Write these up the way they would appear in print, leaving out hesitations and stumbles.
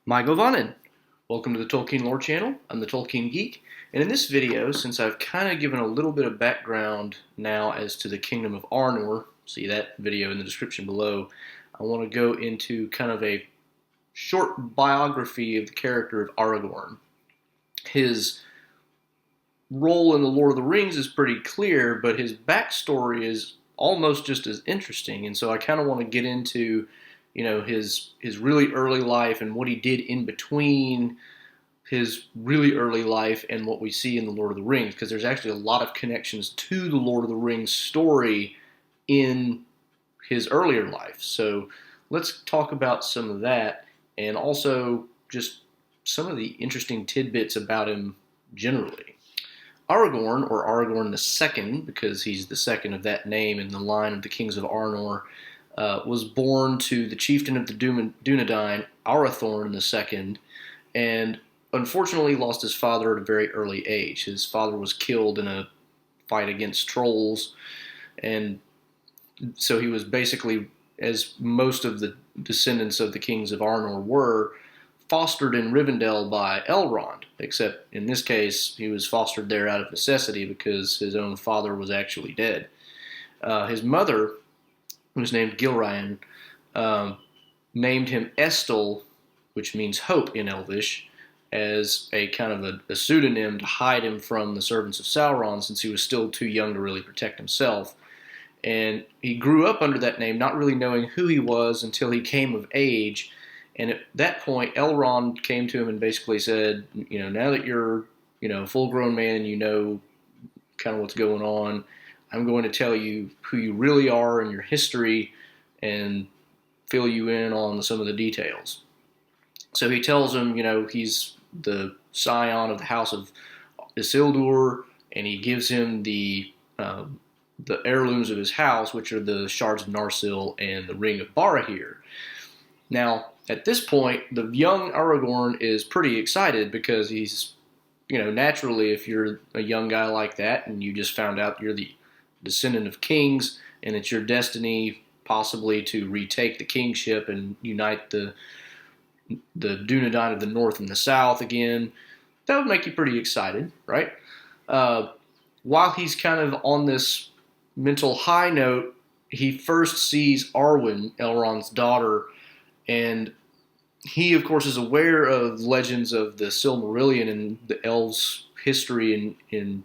Govanen. Welcome to the Tolkien Lore channel. I'm the Tolkien Geek, and in this video, since I've kind of given a little bit of background now as to the Kingdom of Arnor, see that video in the description below, I want to go into kind of a short biography of the character of Aragorn. His role in the Lord of the Rings is pretty clear, but his backstory is almost just as interesting, and so I kind of want to get into his really early life and what he did in between his really early life and what we see in the Lord of the Rings, because there's actually a lot of connections to the Lord of the Rings story in his earlier life. So let's talk about some of that, and also just some of the interesting tidbits about him generally. Aragorn, or Aragorn II, because he's the second of that name in the line of the kings of Arnor, was born to the chieftain of the Dunedain, Arathorn II, and unfortunately lost his father at a very early age. His father was killed in a fight against trolls, and so he was basically, as most of the descendants of the kings of Arnor were, fostered in Rivendell by Elrond, except in this case he was fostered there out of necessity because his own father was actually dead. His mother, who was named Gilraen, named him Estel, which means hope in Elvish, as a kind of a pseudonym to hide him from the servants of Sauron, since he was still too young to really protect himself. And he grew up under that name, not really knowing who he was until he came of age. And at that point, Elrond came to him and basically said, now that you're, a full-grown man and you know kind of what's going on, I'm going to tell you who you really are and your history and fill you in on some of the details. So he tells him, he's the scion of the house of Isildur, and he gives him the heirlooms of his house, which are the shards of Narsil and the ring of Barahir. Now, at this point, the young Aragorn is pretty excited because he's, naturally, if you're a young guy like that and you just found out you're the descendant of kings and it's your destiny possibly to retake the kingship and unite the Dunedain of the north and the south again, that would make you pretty excited, right? While he's kind of on this mental high note, he first sees Arwin, Elrond's daughter, and he, of course, is aware of legends of the Silmarillion and the elves' history in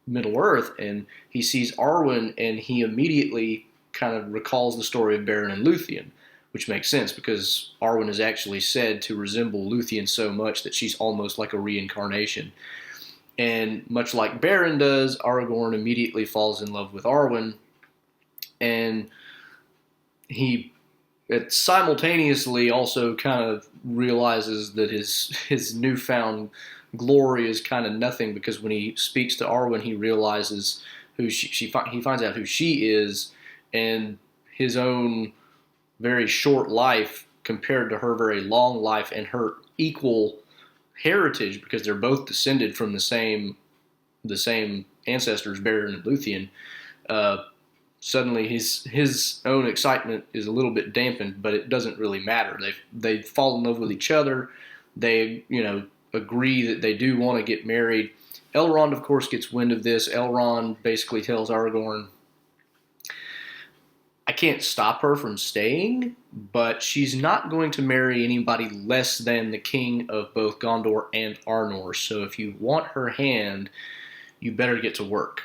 Middle-earth, and he sees Arwen, and he immediately kind of recalls the story of Beren and Luthien, which makes sense because Arwen is actually said to resemble Luthien so much that she's almost like a reincarnation. And much like Beren does, Aragorn immediately falls in love with Arwen, and he simultaneously also kind of realizes that his newfound glory is kind of nothing, because when he speaks to Arwen, he realizes who he finds out who she is, and his own very short life compared to her very long life and her equal heritage, because they're both descended from the same ancestors, Beren and Luthien. Suddenly his own excitement is a little bit dampened, but it doesn't really matter. They fall in love with each other. They agree that they do want to get married. Elrond, of course, gets wind of this. Elrond basically tells Aragorn, I can't stop her from staying, but she's not going to marry anybody less than the king of both Gondor and Arnor. So if you want her hand, you better get to work.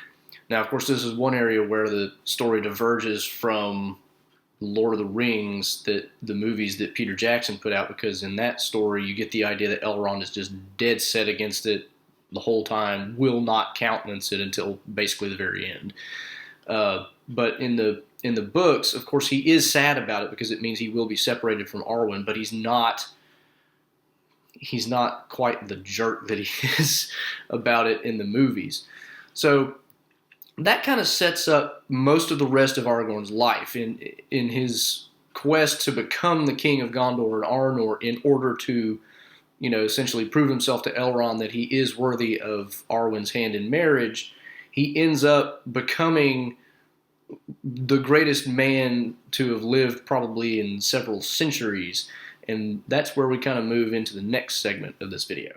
Now, of course, this is one area where the story diverges from Lord of the Rings, the movies that Peter Jackson put out, because in that story you get the idea that Elrond is just dead set against it the whole time, will not countenance it until basically the very end. But in the books, of course, he is sad about it because it means he will be separated from Arwen, but he's not quite the jerk that he is about it in the movies. So that kind of sets up most of the rest of Aragorn's life in his quest to become the king of Gondor and Arnor, in order to, essentially prove himself to Elrond that he is worthy of Arwen's hand in marriage. He ends up becoming the greatest man to have lived probably in several centuries, And that's where we kind of move into the next segment of this video.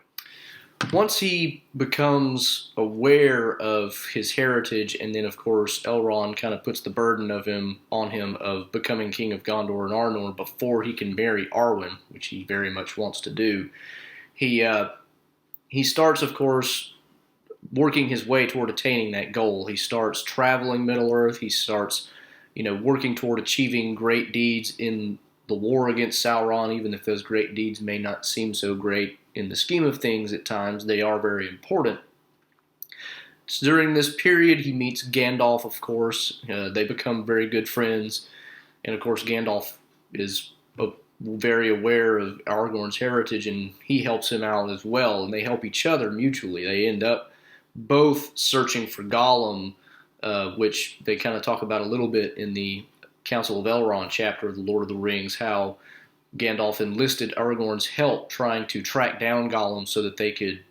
Once he becomes aware of his heritage, and then of course Elrond kind of puts the burden on him of becoming king of Gondor and Arnor before he can marry Arwen, which he very much wants to do, he starts, of course, working his way toward attaining that goal. He starts traveling Middle-earth. He starts, working toward achieving great deeds in the war against Sauron, even if those great deeds may not seem so great in the scheme of things at times. They are very important. So during this period, he meets Gandalf, of course. They become very good friends. And, of course, Gandalf is very aware of Aragorn's heritage, and he helps him out as well. And they help each other mutually. They end up both searching for Gollum, which they kind of talk about a little bit in the Council of Elrond chapter of The Lord of the Rings, how Gandalf enlisted Aragorn's help trying to track down Gollum so that they could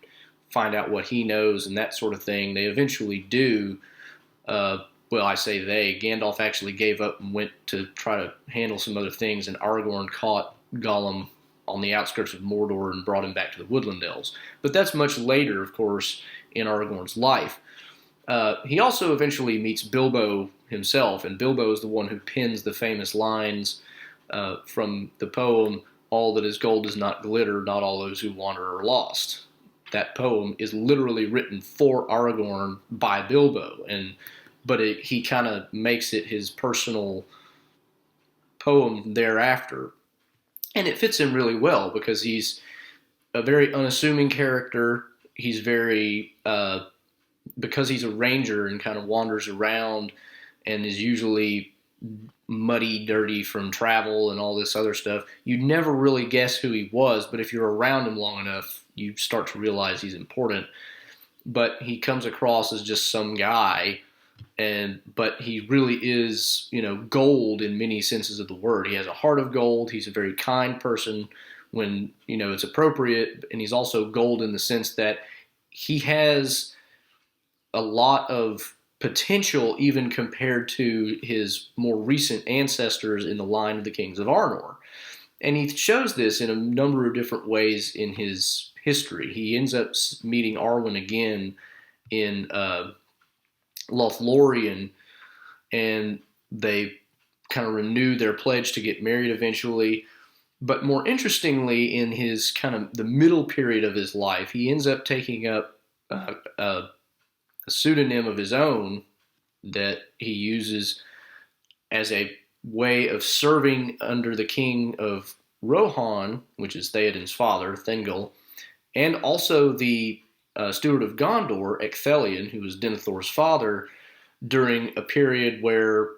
find out what he knows and that sort of thing. They eventually do. Well, I say they. Gandalf actually gave up and went to try to handle some other things, and Aragorn caught Gollum on the outskirts of Mordor and brought him back to the Woodland Elves. But that's much later, of course, in Aragorn's life. He also eventually meets Bilbo himself, and Bilbo is the one who pens the famous lines from the poem, "All that is gold does not glitter, not all those who wander are lost." That poem is literally written for Aragorn by Bilbo, but he kind of makes it his personal poem thereafter. And it fits him really well because he's a very unassuming character. He's very, because he's a ranger and kind of wanders around and is usually muddy, dirty from travel and all this other stuff, you never really guess who he was, but if you're around him long enough, you start to realize he's important. But he comes across as just some guy, but he really is, gold in many senses of the word. He has a heart of gold. He's a very kind person when, it's appropriate, and he's also gold in the sense that he has a lot of potential even compared to his more recent ancestors in the line of the kings of Arnor. And he shows this in a number of different ways in his history. He ends up meeting Arwen again in Lothlorien, and they kind of renew their pledge to get married eventually. But more interestingly, in his kind of the middle period of his life, he ends up taking up a pseudonym of his own that he uses as a way of serving under the king of Rohan, which is Theoden's father, Thorongil, and also the steward of Gondor, Ecthelion, who was Denethor's father, during a period where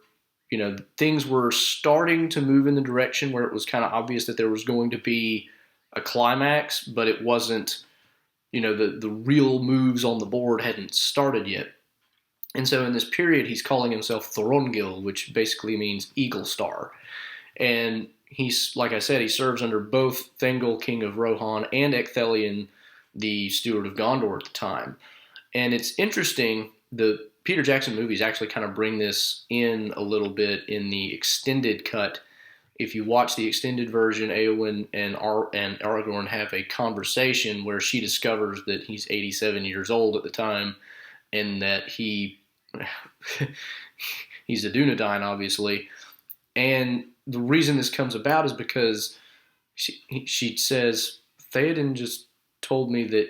things were starting to move in the direction where it was kind of obvious that there was going to be a climax, but it wasn't, the real moves on the board hadn't started yet. And so in this period, he's calling himself Thorongil, which basically means Eagle Star. And he's, like I said, he serves under both Thorongil, king of Rohan, and Ecthelion, the steward of Gondor at the time. And it's interesting, the Peter Jackson movies actually kind of bring this in a little bit in the extended cut. If you watch the extended version, Eowyn and Aragorn have a conversation where she discovers that he's 87 years old at the time, and that he's a Dunedain, obviously. And the reason this comes about is because she says, Theoden just told me that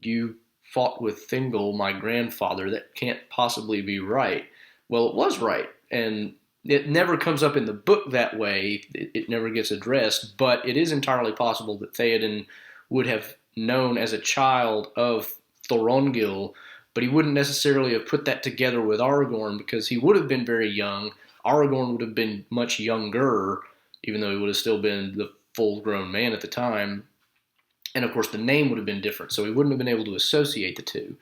you fought with Thorongil, my grandfather. That can't possibly be right. Well, it was right, and it never comes up in the book that way. It never gets addressed, but it is entirely possible that Theoden would have known as a child of Thorongil, but he wouldn't necessarily have put that together with Aragorn because he would have been very young. Aragorn would have been much younger, even though he would have still been the full-grown man at the time. And, of course, the name would have been different, so he wouldn't have been able to associate the two.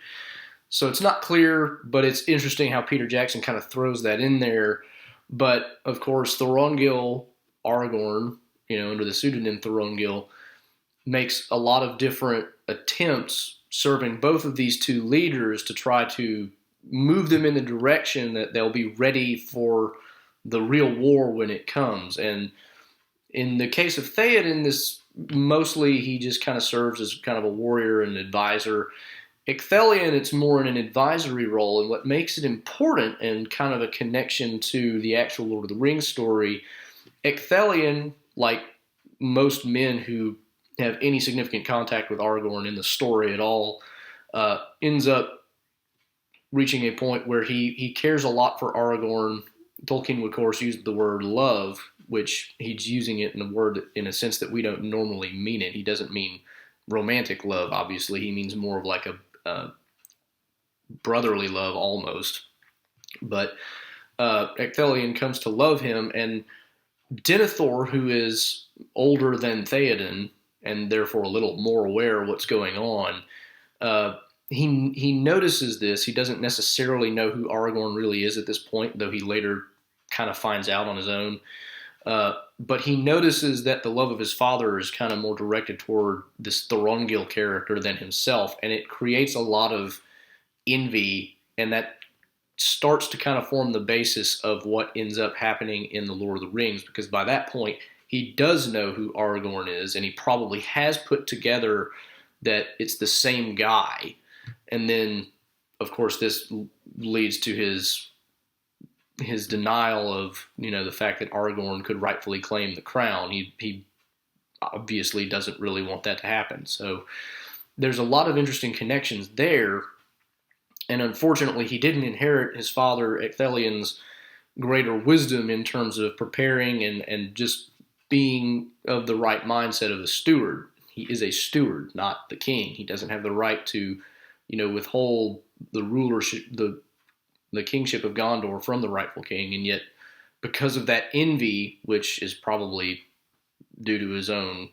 So it's not clear, but it's interesting how Peter Jackson kind of throws that in there. But, of course, Thorongil, Aragorn, under the pseudonym Thorongil, makes a lot of different attempts serving both of these two leaders to try to move them in the direction that they'll be ready for the real war when it comes. And In the case of Theoden, this mostly he just kind of serves as kind of a warrior and advisor. Ecthelion, it's more in an advisory role, and what makes it important and kind of a connection to the actual Lord of the Rings story, Ecthelion, like most men who have any significant contact with Aragorn in the story at all, ends up reaching a point where he cares a lot for Aragorn. Tolkien would, of course, use the word love, which he's using it in a word in a sense that we don't normally mean it. He doesn't mean romantic love, obviously. He means more of like a brotherly love almost. But Ecthelion comes to love him, and Denethor, who is older than Theoden and therefore a little more aware of what's going on, he notices this. He doesn't necessarily know who Aragorn really is at this point, though he later kind of finds out on his own. But he notices that the love of his father is kind of more directed toward this Thorongil character than himself, and it creates a lot of envy, and that starts to kind of form the basis of what ends up happening in The Lord of the Rings, because by that point, he does know who Aragorn is, and he probably has put together that it's the same guy. And then, of course, this leads to his denial of, the fact that Aragorn could rightfully claim the crown. He obviously doesn't really want that to happen. So there's a lot of interesting connections there. And unfortunately, he didn't inherit his father Ecthelion's greater wisdom in terms of preparing and just being of the right mindset of a steward. He is a steward, not the king. He doesn't have the right to, withhold the rulership, the kingship of Gondor from the rightful king. And yet, because of that envy, which is probably due to his own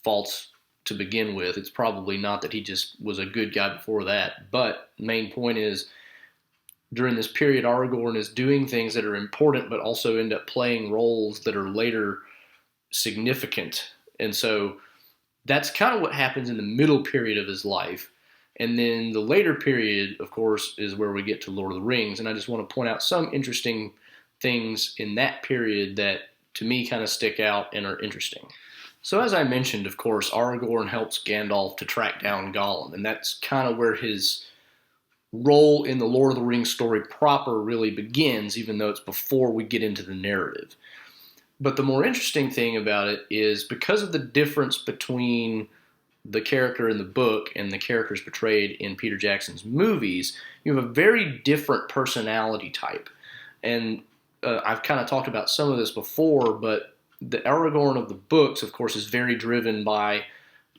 faults to begin with, it's probably not that he just was a good guy before that. But the main point is, during this period, Aragorn is doing things that are important, but also end up playing roles that are later significant. And so that's kind of what happens in the middle period of his life. And then the later period, of course, is where we get to Lord of the Rings. And I just want to point out some interesting things in that period that, to me, kind of stick out and are interesting. So as I mentioned, of course, Aragorn helps Gandalf to track down Gollum. And that's kind of where his role in the Lord of the Rings story proper really begins, even though it's before we get into the narrative. But the more interesting thing about it is, because of the difference between the character in the book and the characters portrayed in Peter Jackson's movies, you have a very different personality type. And I've kind of talked about some of this before, but the Aragorn of the books, of course, is very driven by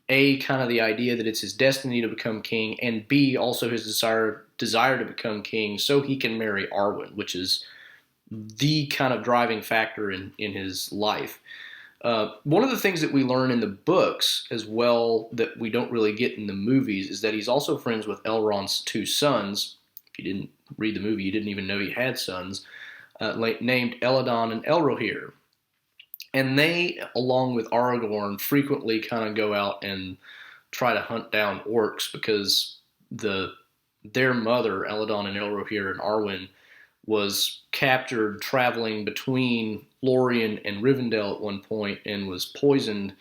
A, kind of the idea that it's his destiny to become king, and B, also his desire to become king so he can marry Arwin, which is the kind of driving factor in his life. One of the things that we learn in the books as well that we don't really get in the movies is that he's also friends with Elrond's two sons. If you didn't read the movie, you didn't even know he had sons, named Elladan and Elrohir. And they, along with Aragorn, frequently kind of go out and try to hunt down orcs, because their mother, Elladan and Elrohir and Arwen, was captured traveling between Lorien and Rivendell at one point and was poisoned.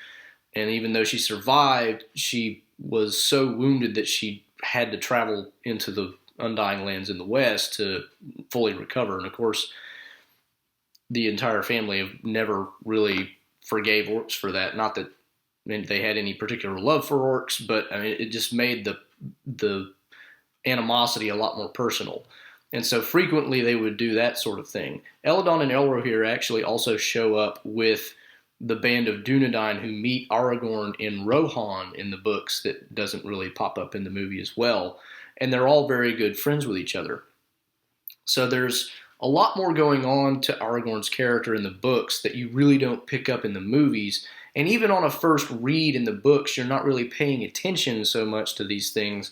And even though she survived, she was so wounded that she had to travel into the Undying Lands in the West to fully recover. And of course, the entire family never really forgave orcs for that. Not that they had any particular love for orcs, but I mean, it just made the animosity a lot more personal. And so frequently they would do that sort of thing. Elladan and Elrohir actually also show up with the band of Dunedain who meet Aragorn in Rohan in the books, that doesn't really pop up in the movie as well. And they're all very good friends with each other. So there's a lot more going on to Aragorn's character in the books that you really don't pick up in the movies. And even on a first read in the books, you're not really paying attention so much to these things,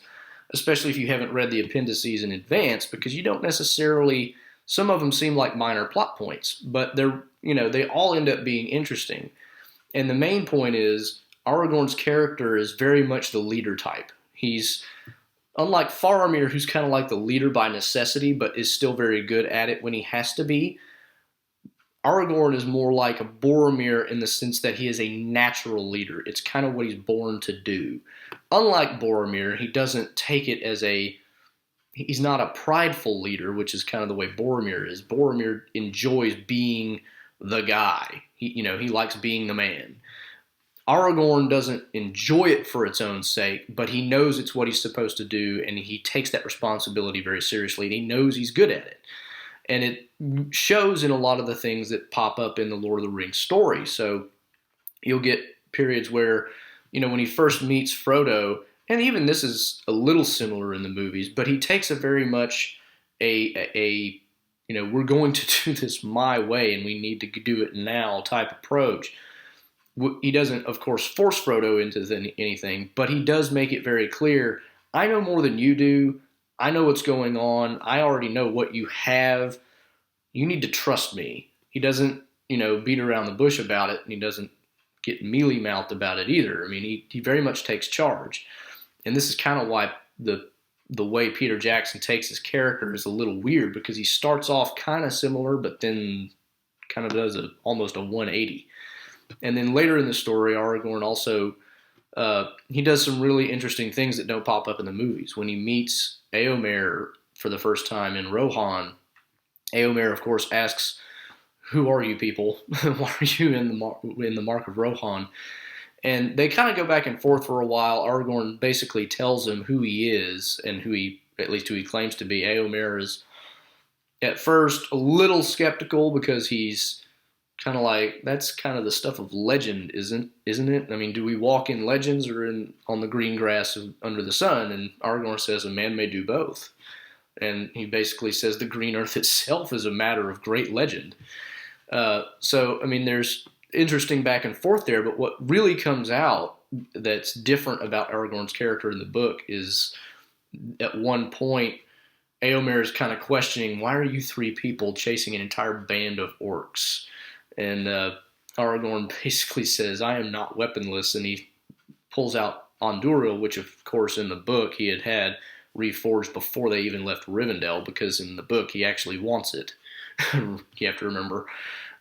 especially if you haven't read the appendices in advance, because you don't necessarily, some of them seem like minor plot points, but they all end up being interesting. And the main point is, Aragorn's character is very much the leader type. He's, unlike Faramir, who's kind of like the leader by necessity, but is still very good at it when he has to be, Aragorn is more like a Boromir in the sense that he is a natural leader. It's kind of what he's born to do. Unlike Boromir, he doesn't take it as he's not a prideful leader, which is kind of the way Boromir is. Boromir enjoys being the guy. He likes being the man. Aragorn doesn't enjoy it for its own sake, but he knows it's what he's supposed to do, and he takes that responsibility very seriously, and he knows he's good at it. And it shows in a lot of the things that pop up in the Lord of the Rings story. So you'll get periods where, when he first meets Frodo, and even this is a little similar in the movies, but he takes a very much we're going to do this my way, and we need to do it now type approach. He doesn't, of course, force Frodo into anything, but he does make it very clear, I know more than you do. I know what's going on. I already know what you have. You need to trust me. He doesn't, beat around the bush about it, and he doesn't get mealy-mouthed about it either. I mean, he very much takes charge. And this is kind of why the way Peter Jackson takes his character is a little weird, because he starts off kind of similar, but then kind of does almost a 180. And then later in the story, Aragorn also, he does some really interesting things that don't pop up in the movies. When he meets Éomer for the first time in Rohan, Éomer, of course, asks, "Who are you people? Why are you in the Mark of Rohan?" And they kind of go back and forth for a while. Aragorn basically tells him who he is and who he claims to be. Éomer is at first a little skeptical, because he's kind of like, that's kind of the stuff of legend, isn't it? I mean, do we walk in legends or on the green grass under the sun? And Aragorn says a man may do both. And he basically says the green earth itself is a matter of great legend. So, I mean, there's interesting back and forth there, but what really comes out that's different about Aragorn's character in the book is, at one point, Éomer is kind of questioning, why are you three people chasing an entire band of orcs? And Aragorn basically says, I am not weaponless, and he pulls out Andúril, which of course in the book he had reforged before they even left Rivendell, because in the book he actually wants it. You have to remember.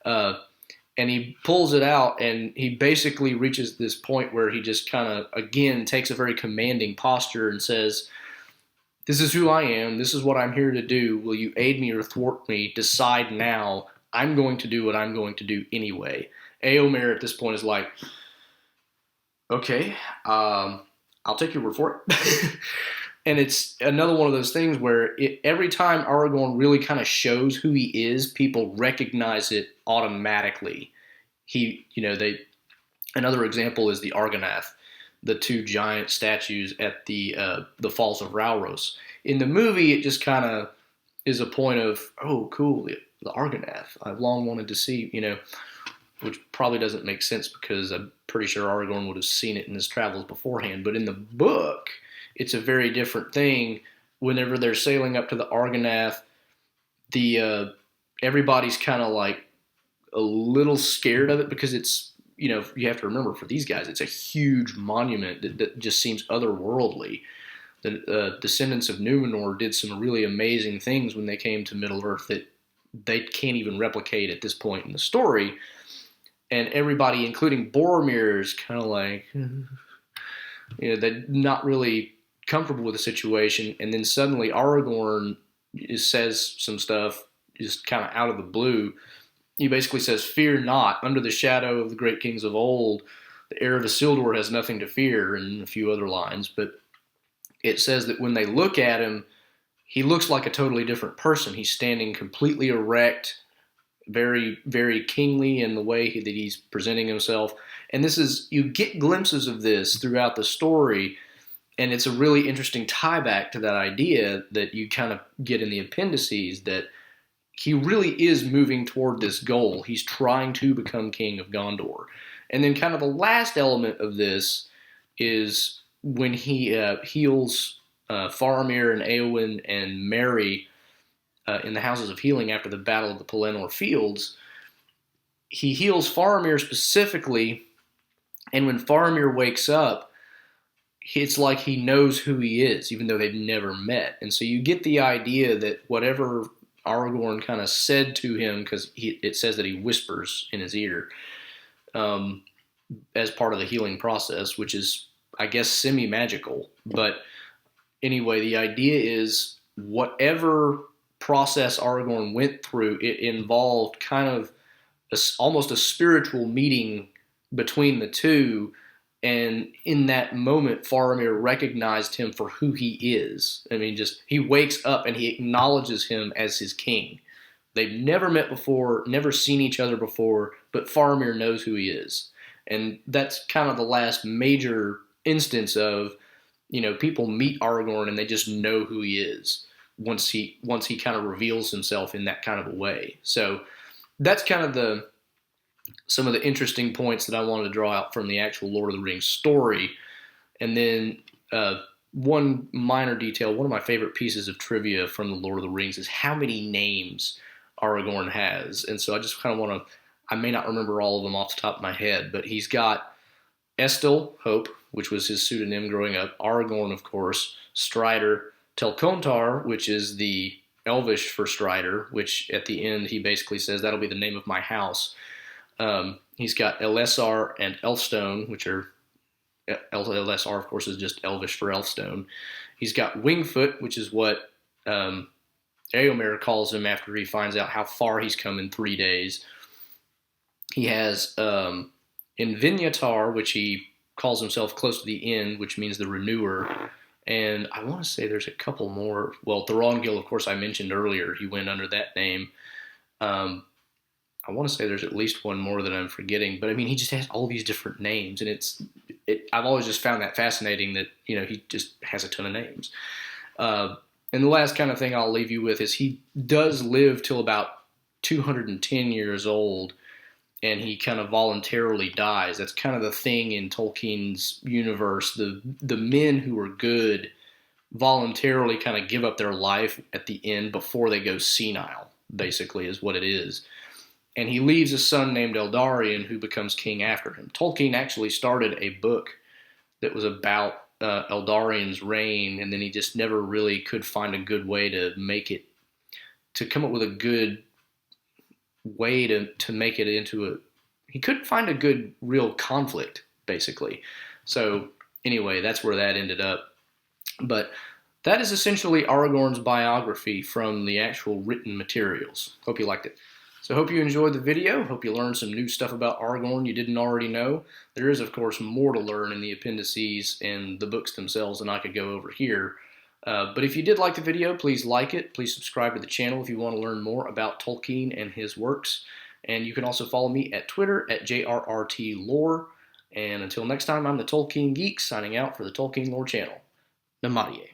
And he pulls it out, and he basically reaches this point where he just kind of, again, takes a very commanding posture and says, this is who I am. This is what I'm here to do. Will you aid me or thwart me? Decide now. I'm going to do what I'm going to do anyway. Éomer at this point is like, okay, I'll take your word for it. And it's another one of those things where every time Aragorn really kind of shows who he is, people recognize it automatically. Another example is the Argonath, the two giant statues at the Falls of Rauros. In the movie, it just kind of is a point of, oh, cool, the Argonath. I've long wanted to see, which probably doesn't make sense, because I'm pretty sure Aragorn would have seen it in his travels beforehand. But in the book, it's a very different thing. Whenever they're sailing up to the Argonath, everybody's kind of like a little scared of it, because it's, you have to remember, for these guys, it's a huge monument that just seems otherworldly. The descendants of Númenor did some really amazing things when they came to Middle-earth that they can't even replicate at this point in the story. And everybody, including Boromir, is kind of like, they're not really comfortable with the situation. And then suddenly Aragorn says some stuff just kind of out of the blue. He basically says, fear not, under the shadow of the great kings of old, the heir of Isildur has nothing to fear, and a few other lines. But it says that when they look at him, he looks like a totally different person. He's standing completely erect, very, very kingly in the way that he's presenting himself. And you get glimpses of this throughout the story, and it's a really interesting tie back to that idea that you kind of get in the appendices, that he really is moving toward this goal. He's trying to become king of Gondor. And then kind of the last element of this is when he heals Faramir and Éowyn and Merry in the Houses of Healing after the Battle of the Pelennor Fields. He heals Faramir specifically, and when Faramir wakes up, it's like he knows who he is, even though they've never met. And so you get the idea that whatever Aragorn kind of said to him, because it says that he whispers in his ear um, as part of the healing process, which is, I guess, semi-magical. But anyway, the idea is whatever process Aragorn went through, it involved kind of almost a spiritual meeting between the two. And in that moment, Faramir recognized him for who he is. I mean, just he wakes up and he acknowledges him as his king. They've never met before, never seen each other before, but Faramir knows who he is. And that's kind of the last major instance of, people meet Aragorn and they just know who he is once he kind of reveals himself in that kind of a way. So that's kind of some of the interesting points that I wanted to draw out from the actual Lord of the Rings story. And then one minor detail, one of my favorite pieces of trivia from the Lord of the Rings is how many names Aragorn has. And so I just kind of want to, I may not remember all of them off the top of my head, but he's got Estel, Hope, which was his pseudonym growing up, Aragorn, of course, Strider, Telkontar, which is the Elvish for Strider, which at the end he basically says that'll be the name of my house. He's got Elessar and Elfstone, which are Elessar, of course, is just Elvish for Elfstone. He's got Wingfoot, which is what Eomer calls him after he finds out how far he's come in 3 days. He has Invinyatar, which he calls himself close to the end, which means the renewer. And I want to say there's a couple more. Well, Thorongil, of course, I mentioned earlier. He went under that name. I want to say there's at least one more that I'm forgetting. But, I mean, he just has all these different names. And I've always just found that fascinating that, he just has a ton of names. And the last kind of thing I'll leave you with is he does live till about 210 years old, and he kind of voluntarily dies. That's kind of the thing in Tolkien's universe. The men who are good voluntarily kind of give up their life at the end before they go senile, basically, is what it is. And he leaves a son named Eldarion who becomes king after him. Tolkien actually started a book that was about Eldarion's reign, and then he just never really could find a good way to come up with a good way to make it into he couldn't find a good real conflict, basically. So anyway, that's where that ended up. But that is essentially Aragorn's biography from the actual written materials. Hope you liked it. So hope you enjoyed the video. Hope you learned some new stuff about Aragorn you didn't already know. There is, of course, more to learn in the appendices and the books themselves than I could go over here. But if you did like the video, please like it. Please subscribe to the channel if you want to learn more about Tolkien and his works. And you can also follow me at Twitter at JRRTLore. And until next time, I'm the Tolkien Geek, signing out for the Tolkien Lore channel. Namaste.